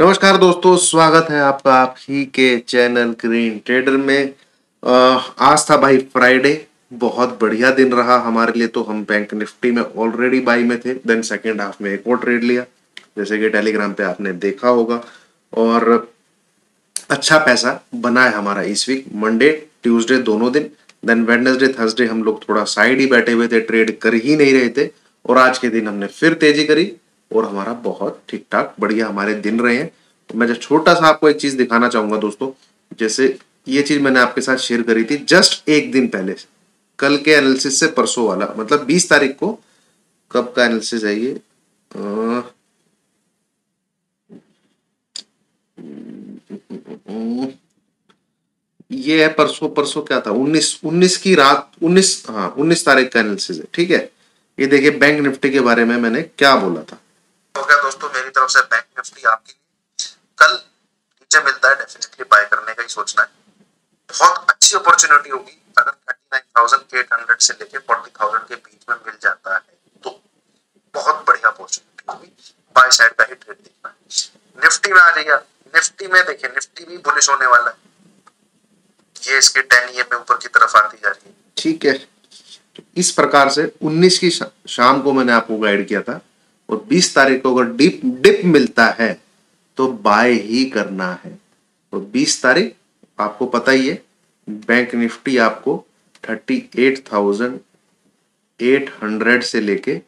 नमस्कार दोस्तों, स्वागत है आपका आप ही के चैनल ग्रीन ट्रेडर में। आज था भाई फ्राइडे। बहुत बढ़िया दिन रहा हमारे लिए। तो हम बैंक निफ्टी में ऑलरेडी बाई में थे, देन सेकेंड हाफ में एक और ट्रेड लिया, जैसे कि टेलीग्राम पे आपने देखा होगा। और अच्छा पैसा बना है हमारा इस वीक, मंडे ट्यूसडे दोनों दिन। देन वेडनेसडे थर्सडे हम लोग थोड़ा साइड ही बैठे हुए थे, ट्रेड कर ही नहीं रहे थे। और आज के दिन हमने फिर तेजी करी और हमारा बहुत ठीक ठाक बढ़िया हमारे दिन रहे हैं। तो मैं जो छोटा सा आपको एक चीज दिखाना चाहूंगा दोस्तों, जैसे ये चीज मैंने आपके साथ शेयर करी थी जस्ट एक दिन पहले, कल के एनालिसिस से परसों वाला, मतलब 20 तारीख को। कब का एनालिसिस है ये? ये है परसों। परसों क्या था? 19 की रात, 19 तारीख का एनालिसिस है। ठीक है, ये देखिए बैंक निफ्टी के बारे में मैंने क्या बोला था। हो गया दोस्तों, मेरी तरफ से बैंक निफ्टी आपके लिए कल नीचे मिलता है, डेफिनेटली बाय करने का ही सोचना है। बहुत अच्छी अपॉर्चुनिटी होगी अगर 39,800 से लेके 40,000 के बीच में मिल जाता है तो बहुत बढ़िया अपॉर्चुनिटी होगी, बाय साइड का ही ट्रेड देखना है। निफ्टी में आ जाइए। निफ्टी में देखिए, निफ्टी भी बुलिश होने वाला है। ये इसके 10 EMA ऊपर की तरफ आती जा रही है। ठीक है, तो इस प्रकार से 19 की शाम को मैंने आपको गाइड किया था, और 20 तारीख को अगर डिप मिलता है तो बाय ही करना है। तो 20 तारीख आपको पता ही है, बैंक निफ्टी आपको 38,800 से लेके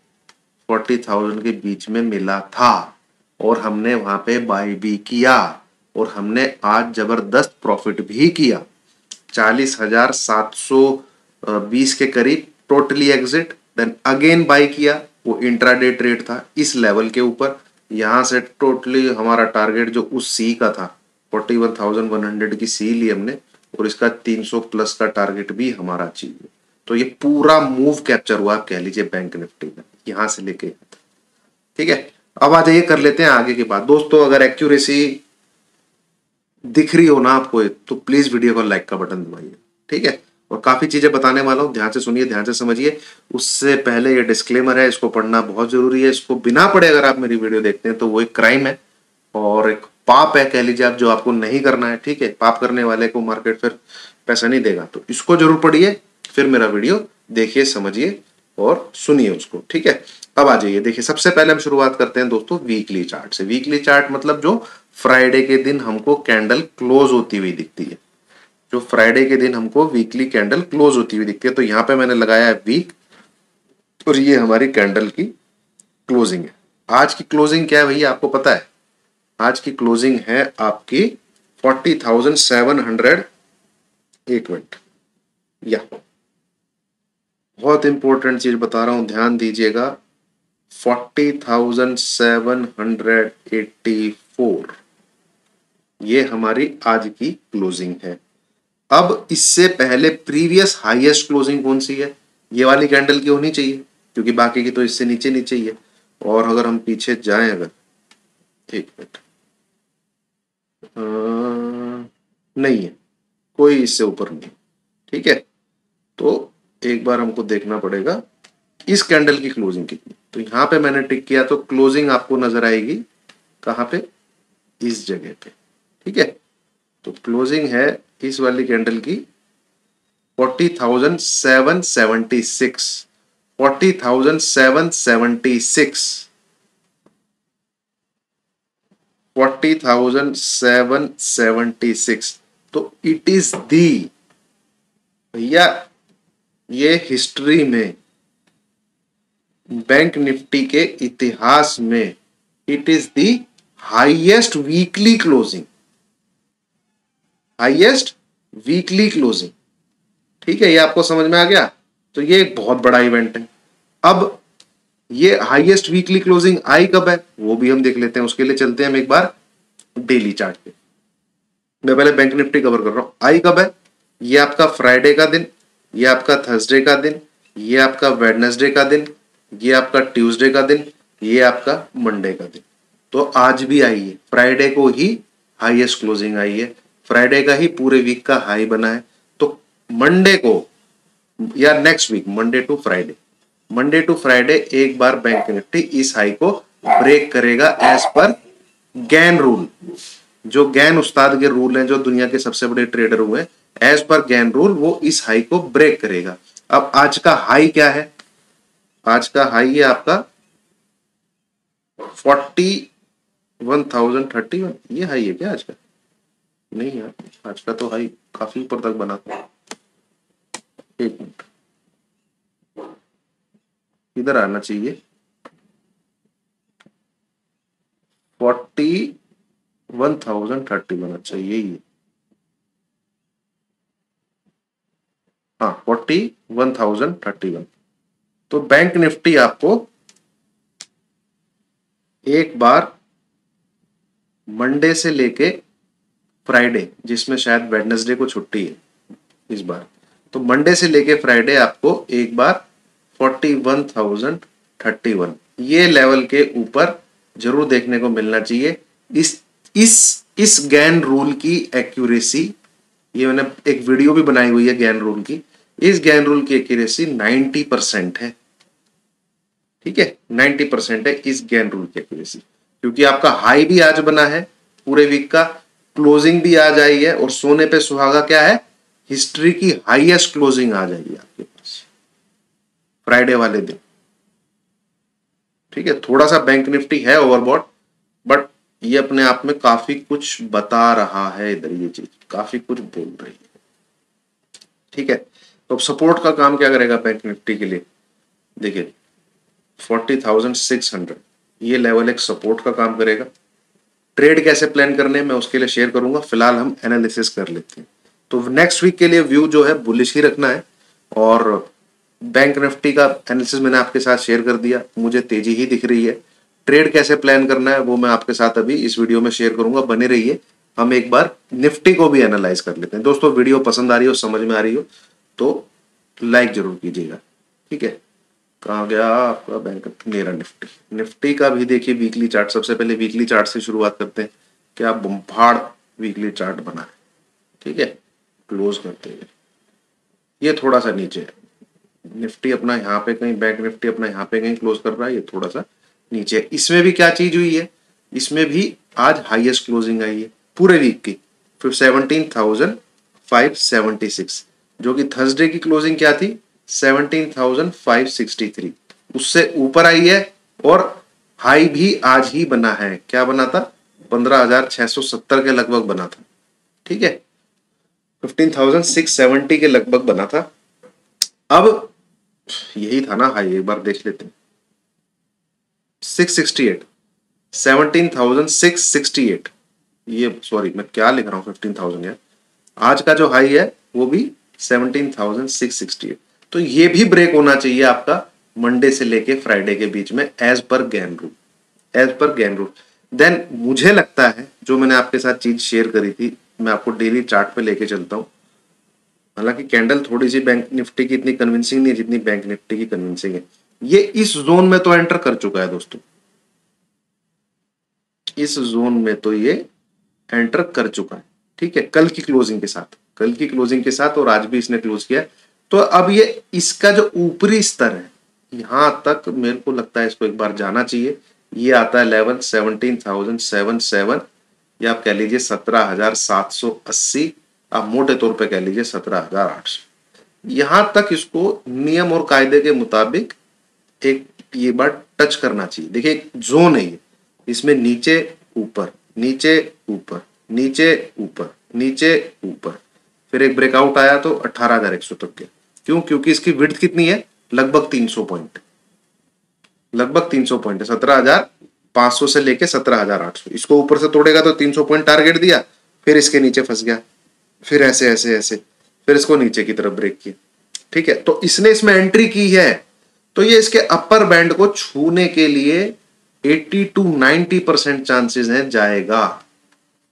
40,000 के बीच में मिला था, और हमने वहां पे बाय भी किया, और हमने आज जबरदस्त प्रॉफिट भी किया। 40,720 के करीब totally exit. Then again buy किया, वो इंट्राडे ट्रेड था इस लेवल के ऊपर। यहां से टोटली हमारा टारगेट जो उस सी का था 41,100 की सी ली हमने, और इसका 300 प्लस का टारगेट भी हमारा अचीव है। तो ये पूरा मूव कैप्चर हुआ, आप कह लीजिए बैंक निफ्टी में, यहां से लेके। ठीक है, अब आ जाइए कर लेते हैं आगे की बात। दोस्तों अगर एक्यूरेसी दिख रही हो ना आपको तो प्लीज वीडियो को लाइक का बटन दबाइए। ठीक है, और काफी चीजें बताने वाला हूं, ध्यान से सुनिए, ध्यान से समझिए। उससे पहले ये डिस्क्लेमर है, इसको पढ़ना बहुत जरूरी है। इसको बिना पढ़े अगर आप मेरी वीडियो देखते हैं तो वो एक क्राइम है और एक पाप है, कह लीजिए आप, जो आपको नहीं करना है। ठीक है, पाप करने वाले को मार्केट फिर पैसा नहीं देगा। तो इसको जरूर पढ़िए, फिर मेरा वीडियो देखिए, समझिए और सुनिए उसको। ठीक है, अब आ जाइए। देखिए, सबसे पहले हम शुरुआत करते हैं दोस्तों वीकली चार्ट से। वीकली चार्ट मतलब जो फ्राइडे के दिन हमको कैंडल क्लोज होती हुई दिखती है, जो फ्राइडे के दिन हमको वीकली कैंडल क्लोज होती हुई दिखती है। तो यहां पे मैंने लगाया है वीक, और ये हमारी कैंडल की क्लोजिंग है। आज की क्लोजिंग क्या है भैया, आपको पता है? आज की क्लोजिंग है आपकी 40,700। एक मिनट, या बहुत इंपॉर्टेंट चीज बता रहा हूं, ध्यान दीजिएगा। 40,784 ये हमारी आज की क्लोजिंग है। अब इससे पहले प्रीवियस हाईएस्ट क्लोजिंग कौन सी है? ये वाली कैंडल की होनी चाहिए, क्योंकि बाकी की तो इससे नीचे नीचे ही है। और अगर हम पीछे जाएं, अगर एक मिनट, नहीं है कोई इससे ऊपर नहीं। ठीक है, तो एक बार हमको देखना पड़ेगा इस कैंडल की क्लोजिंग कितनी। तो यहां पे मैंने टिक किया, तो क्लोजिंग आपको नजर आएगी कहां पे? इस जगह पे। ठीक है, तो क्लोजिंग है इस वाली कैंडल की 40,776। 40,776, 40,776। तो इट इज दी, भैया ये हिस्ट्री में, बैंक निफ्टी के इतिहास में, it is the highest weekly closing. Highest weekly closing. ठीक है, ये आपको समझ में आ गया? तो ये एक बहुत बड़ा इवेंट है। अब ये हाईएस्ट वीकली क्लोजिंग आई कब है वो भी हम देख लेते हैं। उसके लिए चलते हैं हम एक बार डेली चार्ट पे। मैं पहले बैंक निफ्टी कवर कर रहा हूं। आई कब है? ये आपका फ्राइडे का दिन, ये आपका थर्सडे का दिन, ये आपका वेडनेसडे का दिन, ये आपका ट्यूसडे का दिन, ये आपका मंडे का दिन। तो आज भी आई है, फ्राइडे को ही हाईएस्ट क्लोजिंग आई है, फ्राइडे का ही पूरे वीक का हाई बना है। तो मंडे को या next week, Monday to Friday एक बार बैंक निफ्टी इस हाई को ब्रेक करेगा एज पर गैन रूल। जो गैन उस्ताद के रूल हैं, जो दुनिया के सबसे बड़े ट्रेडर हुए, एज पर गैन रूल वो इस हाई को ब्रेक करेगा। अब आज का हाई क्या है? आज का हाई है आपका 41,031। ये हाई है क्या आज का? नहीं यार, आज का तो हाई काफी ऊपर तक बना था। एक मिनट, इधर आना चाहिए। 41,031, अच्छा यही है। हाँ, 41,031। तो बैंक निफ्टी आपको एक बार मंडे से लेके फ्राइडे, जिसमें शायद वेडनेसडे को छुट्टी है इस बार, तो मंडे से लेके फ्राइडे आपको एक बार 41,031 ये लेवल के ऊपर जरूर देखने को मिलना चाहिए। इस गैन रूल की एक्यूरेसी, ये मैंने एक वीडियो भी बनाई हुई है गैन रूल की, इस गैन रूल की एक्यूरेसी 90% है। ठीक है, 90% है इस गैन रूल की एक्यूरेसी, क्योंकि आपका हाई भी आज बना है पूरे वीक का, क्लोजिंग भी आज आई है, और सोने पे सुहागा क्या है, हिस्ट्री की हाईएस्ट क्लोजिंग आ जाएगी आपके पास फ्राइडे वाले दिन। ठीक है, थोड़ा सा बैंक निफ्टी है ओवरबॉट, बट ये अपने आप में काफी कुछ बता रहा है, इधर ये चीज काफी कुछ बोल रही है। ठीक है, तो सपोर्ट का काम क्या करेगा बैंक निफ्टी के लिए? देखिए 40,600 ये लेवल एक सपोर्ट का काम करेगा। ट्रेड कैसे प्लान करने मैं उसके लिए शेयर करूंगा, फिलहाल हम एनालिसिस कर लेते हैं। तो नेक्स्ट वीक के लिए व्यू जो है बुलिश ही रखना है, और बैंक निफ्टी का एनालिसिस मैंने आपके साथ शेयर कर दिया, मुझे तेजी ही दिख रही है। ट्रेड कैसे प्लान करना है वो मैं आपके साथ अभी इस वीडियो में शेयर करूंगा, बने रहिए। हम एक बार निफ्टी को भी एनालाइज कर लेते हैं। दोस्तों वीडियो पसंद आ रही हो, समझ में आ रही हो तो लाइक जरूर कीजिएगा। ठीक है, कहाँ गया आपका बैंक? मेरा निफ्टी का भी देखिए वीकली चार्ट। सबसे पहले वीकली चार्ट से शुरुआत करते हैं। क्या बम्फाड़ वीकली चार्ट बना है। ठीक है, क्लोज करते हैं। ये थोड़ा सा नीचे है, निफ्टी अपना यहाँ पे कहीं, बैंक निफ्टी अपना यहाँ पे कहीं क्लोज कर रहा है, ये थोड़ा सा नीचे है। इसमें भी क्या चीज हुई है, इसमें भी आज हाईएस्ट क्लोजिंग आई है पूरे वीक की, फिर 17,576, जो कि थर्सडे की क्लोजिंग क्या थी, 17,563, उससे ऊपर आई है। और हाई भी आज ही बना है, क्या बना था, 15,670 के लगभग बना था। ठीक है, 15,670 के लगभग बना था। अब यही था ना हाई, एक बार देख लेते हैं। 668, 17,668, ये सॉरी मैं क्या लिख रहा हूं 15,000 यार। आज का जो हाई है वो भी 17,668, तो ये भी ब्रेक होना चाहिए आपका मंडे से लेके फ्राइडे के बीच में, as per Gann rule, as per Gann rule. Then मुझे लगता है जो मैंने आपके साथ चीज शेयर करी थी, मैं आपको डेली चार्ट पे लेके चलता हूं। हालांकि कैंडल थोड़ी सी बैंक निफ्टी की इतनी कन्विंसिंग नहीं है जितनी बैंक निफ्टी की कन्विंसिंग है। ये इस जोन में तो एंटर कर चुका है दोस्तों, इस जोन में तो ये एंटर कर चुका है। ठीक है, कल की क्लोजिंग के साथ, कल की क्लोजिंग के साथ, और आज भी इसने क्लोज किया। तो अब ये इसका जो ऊपरी स्तर है, यहां तक मेरे को लगता है इसको एक बार जाना चाहिए। ये आता है लेवल 17,777, या आप कह लीजिए 17,780, आप मोटे तौर पे कह लीजिए 17,800। यहां तक इसको नियम और कायदे के मुताबिक एक ये बार टच करना चाहिए। देखिए एक जोन है ये, इसमें नीचे ऊपर, नीचे ऊपर, नीचे ऊपर, नीचे ऊपर, फिर एक ब्रेकआउट आया तो 18,100 तक गया। क्यों? क्योंकि इसकी विड्थ कितनी है, लगभग 300 पॉइंट, लगभग 300 पॉइंट है, 17,500 से लेके 17,800। इसको ऊपर से तोड़ेगा तो 300 पॉइंट टारगेट दिया, फिर इसके नीचे फंस गया, फिर ऐसे ऐसे ऐसे, फिर इसको नीचे की तरफ ब्रेक किया। ठीक है, तो इसने इसमें एंट्री की है, तो ये इसके अपर बैंड को छूने के लिए 80 to 90% चांसेस हैं जाएगा।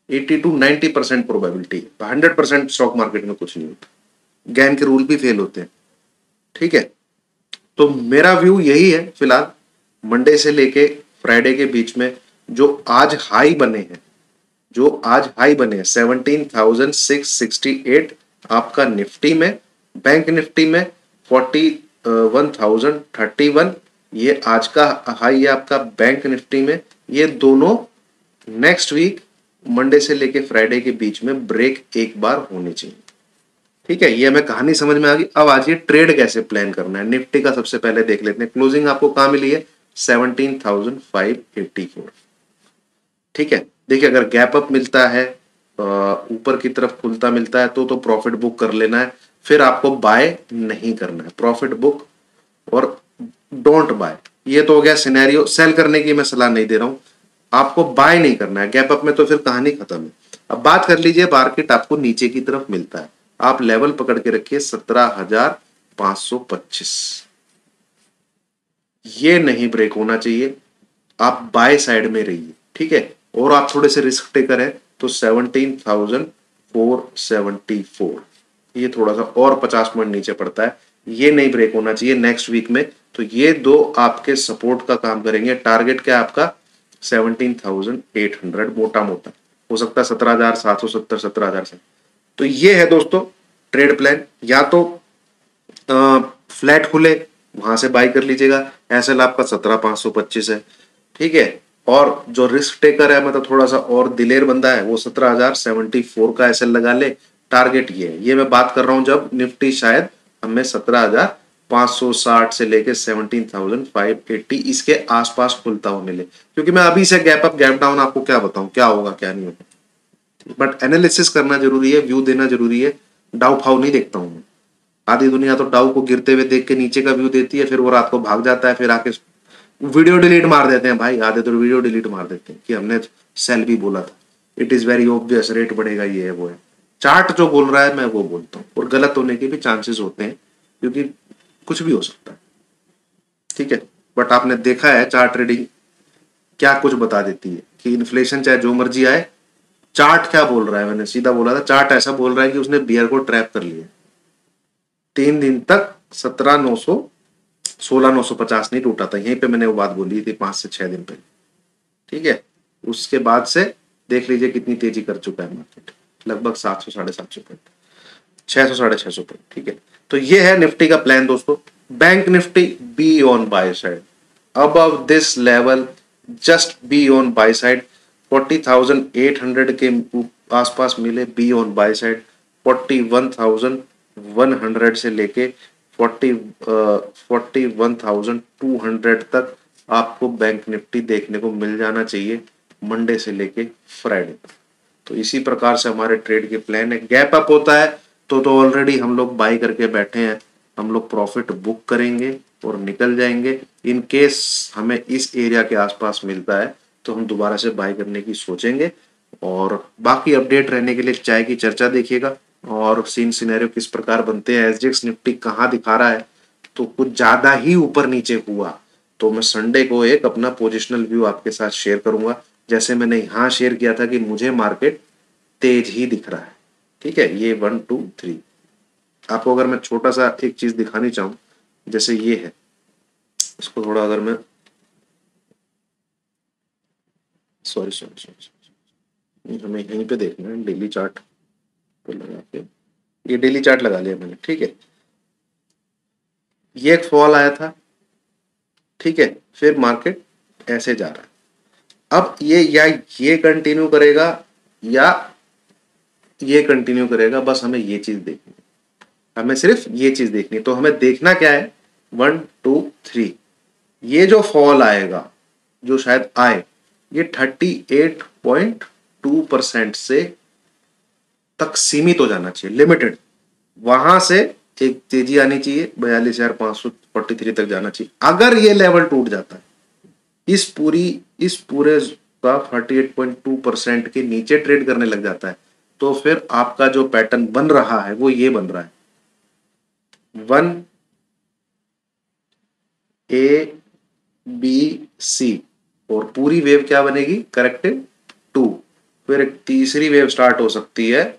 80 to 90% प्रोबेबिलिटी, 100% स्टॉक मार्केट में कुछ नहीं होता, गैन के रूल भी फेल होते हैं। ठीक है, तो मेरा व्यू यही है फिलहाल, मंडे से लेके फ्राइडे के बीच में जो आज हाई बने हैं, जो आज हाई बने हैं 17,668 आपका निफ्टी में, बैंक निफ्टी में 41,031 ये आज का हाई है आपका बैंक निफ्टी में। ये दोनों नेक्स्ट वीक मंडे से लेके फ्राइडे के बीच में ब्रेक एक बार होनी चाहिए। ठीक है, ये हमें कहानी समझ में आ गई। अब आज ये ट्रेड कैसे प्लान करना है। निफ्टी का सबसे पहले देख लेते हैं। क्लोजिंग आपको कहां मिली है? 17,584। ठीक है, देखिए अगर गैप अप मिलता है, ऊपर की तरफ खुलता मिलता है तो प्रॉफिट बुक कर लेना है। फिर आपको बाय नहीं करना है, प्रॉफिट बुक और डोंट बाय। ये तो हो गया सिनेरियो। सेल करने की मैं सलाह नहीं दे रहा हूं, आपको बाय नहीं करना है गैप अप में, तो फिर कहानी खत्म है। अब बात कर लीजिए, मार्केट आपको नीचे की तरफ मिलता है, आप लेवल पकड़ के रखिए 17,525। ये नहीं ब्रेक होना चाहिए, आप बाय साइड में रहिए। ठीक है, और आप थोड़े से रिस्क टेकर है तो 17,474, ये थोड़ा सा और 50 पॉइंट नीचे पड़ता है, ये नहीं ब्रेक होना चाहिए नेक्स्ट वीक में। तो ये दो आपके सपोर्ट का काम करेंगे। टारगेट क्या है आपका? 17,800 मोटा मोटा, हो सकता है 17,770, 17,000 से। तो ये है दोस्तों ट्रेड प्लान। या तो फ्लैट खुले वहां से बाई कर लीजिएगा, एसएल आपका 17,525 है। ठीक है, और जो रिस्क टेकर है, मतलब थोड़ा सा और दिलेर बंदा है, वो 17,074 का एसएल लगा ले। टारगेट ये है, ये मैं बात कर रहा हूं जब निफ्टी शायद हमें 17,560 से लेके 17,580 इसके आसपास खुलता हुआ मिले। क्योंकि मैं अभी से गैप अप गैप डाउन आपको क्या बताऊं क्या होगा क्या नहीं होगा, बट एनालिसिस करना जरूरी है, व्यू देना जरूरी है। डाउ फाउ नहीं देखता हूं मैं। आधी दुनिया तो डाउ को गिरते हुए देख के नीचे का व्यू देती है, फिर वो रात को भाग जाता है, फिर आके वीडियो डिलीट मार देते हैं भाई। आधे तो वीडियो डिलीट मार देते हैं कि हमने सेल भी बोला था, it is very obvious, rate बढ़ेगा, ये है वो है। चार्ट जो बोल रहा है मैं वो बोलता हूँ, और गलत होने के भी चांसेस होते हैं, क्योंकि कुछ भी हो सकता है। ठीक है, बट आपने देखा है चार्ट ट्रेडिंग क्या कुछ बता देती है कि इन्फ्लेशन चाहे जो मर्जी आए, चार्ट क्या बोल रहा है। मैंने सीधा बोला था, चार्ट ऐसा बोल रहा है कि उसने बियर को ट्रैप कर लिया। 3 दिन तक 17,900 16,950 नहीं टूटा था, यहीं पे मैंने वो बात बोली थी 5 से 6 दिन पहले। ठीक है, उसके बाद से देख लीजिए कितनी तेजी कर चुका है मार्केट, लगभग 700 750 पॉइंट, 600 650 पॉइंट। ठीक है, तो ये है निफ्टी का प्लान दोस्तों। Bank Nifty be on by side, above this level just be on by side. 40,800 के आसपास मिले, बी ऑन बाय साइड। 41,100 से लेके 41,200 तक आपको बैंक निफ्टी देखने को मिल जाना चाहिए मंडे से लेके फ्राइडे तक। तो इसी प्रकार से हमारे ट्रेड के प्लान है। गैप अप होता है तो ऑलरेडी हम लोग बाई करके बैठे हैं, हम लोग प्रॉफिट बुक करेंगे और निकल जाएंगे। इन केस हमें इस एरिया के आसपास मिलता है तो हम दोबारा से बाई करने की सोचेंगे। और बाकी अपडेट रहने के लिए चाय की चर्चा देखिएगा, और सीन सिनेरियो किस प्रकार बनते हैं। एसजीएक्स निफ्टी कहाँ दिखा रहा है, तो कुछ ज्यादा ही ऊपर नीचे हुआ तो मैं संडे को एक अपना पोजिशनल व्यू आपके साथ शेयर करूंगा, जैसे मैंने यहाँ शेयर किया था कि मुझे मार्केट तेज ही दिख रहा है। ठीक है, ये 1 2 3। आपको अगर मैं छोटा सा एक चीज दिखानी चाहूं, जैसे ये है, इसको थोड़ा अगर मैं सॉरी सॉरी सॉरी हमें यहीं पे देखना है, डेली चार्ट पे लगा के, ये डेली चार्ट लगा लिया मैंने। ठीक है, ये एक फॉल आया था। ठीक है, फिर मार्केट ऐसे जा रहा है। अब ये या ये कंटिन्यू करेगा या ये कंटिन्यू करेगा, बस हमें ये चीज देखनी है, हमें सिर्फ ये चीज देखनी है। तो हमें देखना क्या है, 1 2 3, ये जो फॉल आएगा, जो शायद आए, ये 38.2% से तक सीमित हो जाना चाहिए, लिमिटेड। वहां से एक तेजी आनी चाहिए, 42,543 तक जाना चाहिए। अगर ये लेवल टूट जाता है, इस पूरे का 38.2% के नीचे ट्रेड करने लग जाता है, तो फिर आपका जो पैटर्न बन रहा है वो ये बन रहा है, 1 A B C, और पूरी वेव क्या बनेगी, करेक्टिव 2। फिर एक तीसरी वेव स्टार्ट हो सकती है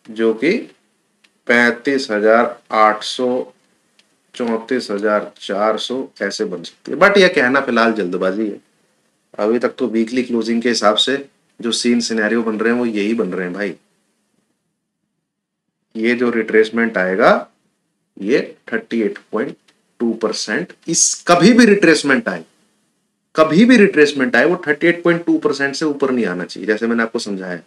जो कि 35,800 34,400 ऐसे बन सकती है। बट यह कहना फिलहाल जल्दबाजी है, अभी तक तो वीकली क्लोजिंग के हिसाब से जो सीन सिनेरियो बन रहे हैं वो यही बन रहे हैं भाई। ये जो रिट्रेसमेंट आएगा ये 38.2%, इस कभी भी रिट्रेसमेंट आए कभी भी रिट्रेसमेंट आए वो 38.2% से ऊपर नहीं आना चाहिए, जैसे मैंने आपको समझाया।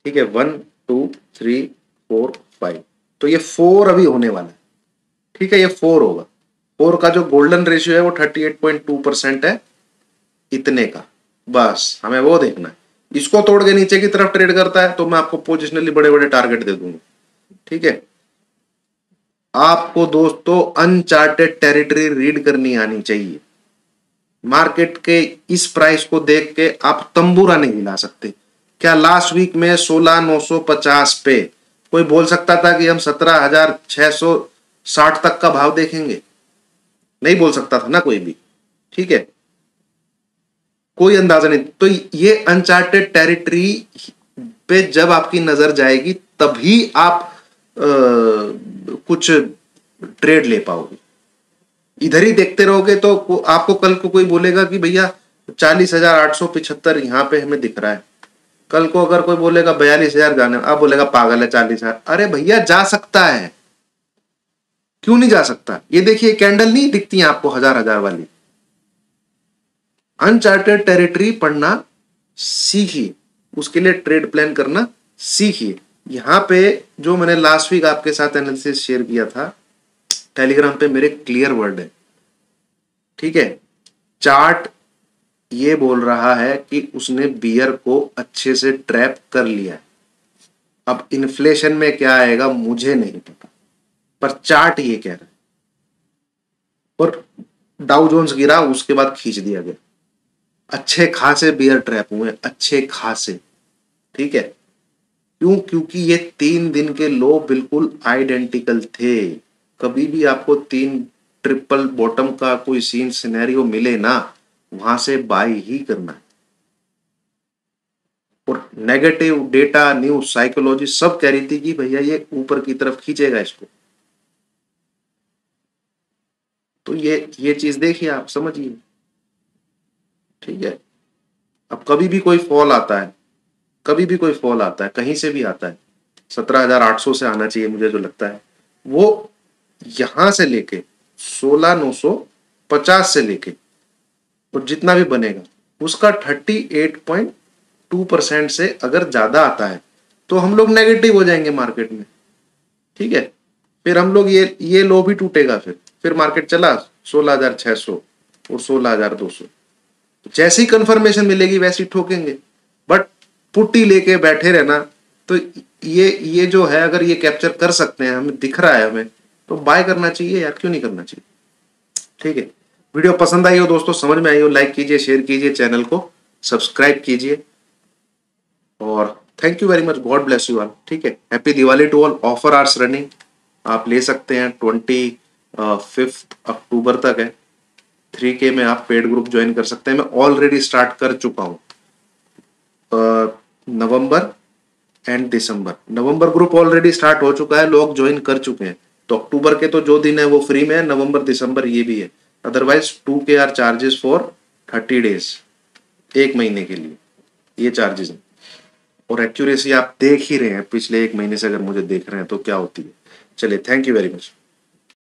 ठीक है, 1 2 3 4 5, तो ये 4 अभी होने वाला है। ठीक है, ये 4 होगा। 4 का जो गोल्डन रेशियो है वो 38.2% है, इतने का। बस हमें वो देखना है। इसको तोड़ के नीचे की तरफ ट्रेड करता है तो मैं आपको पोजिशनली बड़े बड़े टारगेट दे दूंगा। ठीक है, आपको दोस्तों अनचार्टेड टेरिटरी रीड करनी आनी चाहिए। मार्केट के इस प्राइस को देख के आप तंबूरा नहीं हिला सकते। क्या लास्ट वीक में 16,950 पे कोई बोल सकता था कि हम 17,660 तक का भाव देखेंगे? नहीं बोल सकता था ना कोई भी। ठीक है, कोई अंदाजा नहीं। तो ये अनचार्टेड टेरिटरी पे जब आपकी नजर जाएगी तभी आप कुछ ट्रेड ले पाओगे। इधर ही देखते रहोगे तो आपको कल को कोई बोलेगा कि भैया 40,875 यहां पे हमें दिख रहा है, कल को अगर कोई बोलेगा 42,000 जाने, आप बोलेगा पागल है 40,000। अरे भैया जा सकता है, क्यों नहीं जा सकता? ये देखिए कैंडल नहीं दिखती है आपको हजार हजार वाली? अनचार्टेड टेरिटरी पढ़ना सीखिए, उसके लिए ट्रेड प्लान करना सीखिए। यहां पे जो मैंने लास्ट वीक आपके साथ एनालिसिस शेयर किया था टेलीग्राम पे, मेरे क्लियर वर्ड है। ठीक है, चार्ट ये बोल रहा है कि उसने बियर को अच्छे से ट्रैप कर लिया है। अब इन्फ्लेशन में क्या आएगा मुझे नहीं पता, पर चार्ट ये कह रहा है। और डाउ जोन्स गिरा, उसके बाद खींच दिया गया। अच्छे खासे बियर ट्रैप हुए, अच्छे खासे। ठीक है, क्यों? क्योंकि ये 3 दिन के लो बिल्कुल आइडेंटिकल थे। कभी भी आपको 3 ट्रिपल बॉटम का कोई सीन सिनेरियो मिले ना, वहां से बाय ही करना है। और नेगेटिव डेटा, न्यूज, साइकोलॉजी सब कह रही थी कि भैया ये ऊपर की तरफ खींचेगा इसको। तो ये चीज देखिए, आप समझिए। ठीक है, अब कभी भी कोई फॉल आता है, कभी भी कोई फॉल आता है, कहीं से भी आता है, 17,800 से आना चाहिए मुझे जो लगता है, वो यहां से लेके 16,950 से लेके और जितना भी बनेगा उसका 38.2% से अगर ज्यादा आता है तो हम लोग नेगेटिव हो जाएंगे मार्केट में। ठीक है, फिर हम लोग ये लो भी टूटेगा, फिर मार्केट चला 16,600 और 16,200। जैसी कंफर्मेशन मिलेगी वैसी ठोकेंगे, बट पुट्टी लेके बैठे रहना। तो ये जो है, अगर ये कैप्चर कर सकते हैं, हमें दिख रहा है हमें, तो बाय करना चाहिए यार, क्यों नहीं करना चाहिए? ठीक है, वीडियो पसंद आई हो दोस्तों, समझ में आई हो, लाइक कीजिए, शेयर कीजिए, चैनल को सब्सक्राइब कीजिए, और thank you very much, God bless you all. ठीक है, happy Diwali to all. Offer hours running, आप ले सकते हैं, 25 अक्टूबर तक है। 3K में आप पेड ग्रुप ज्वाइन कर सकते हैं। मैं ऑलरेडी स्टार्ट कर चुका हूँ नवंबर एंड दिसंबर। नवंबर ग्रुप ऑलरेडी स्टार्ट हो चुका है, लोग ज्वाइन कर चुके हैं। तो अक्टूबर के तो जो दिन है वो फ्री में है, नवंबर दिसंबर ये भी है। Otherwise 2K are charges for 30 days, 1 महीने के लिए ये चार्जेस हैं। और एक्यूरेसी आप देख ही रहे हैं, पिछले 1 महीने से अगर मुझे देख रहे हैं तो क्या होती है। चलिए, थैंक यू वेरी मच।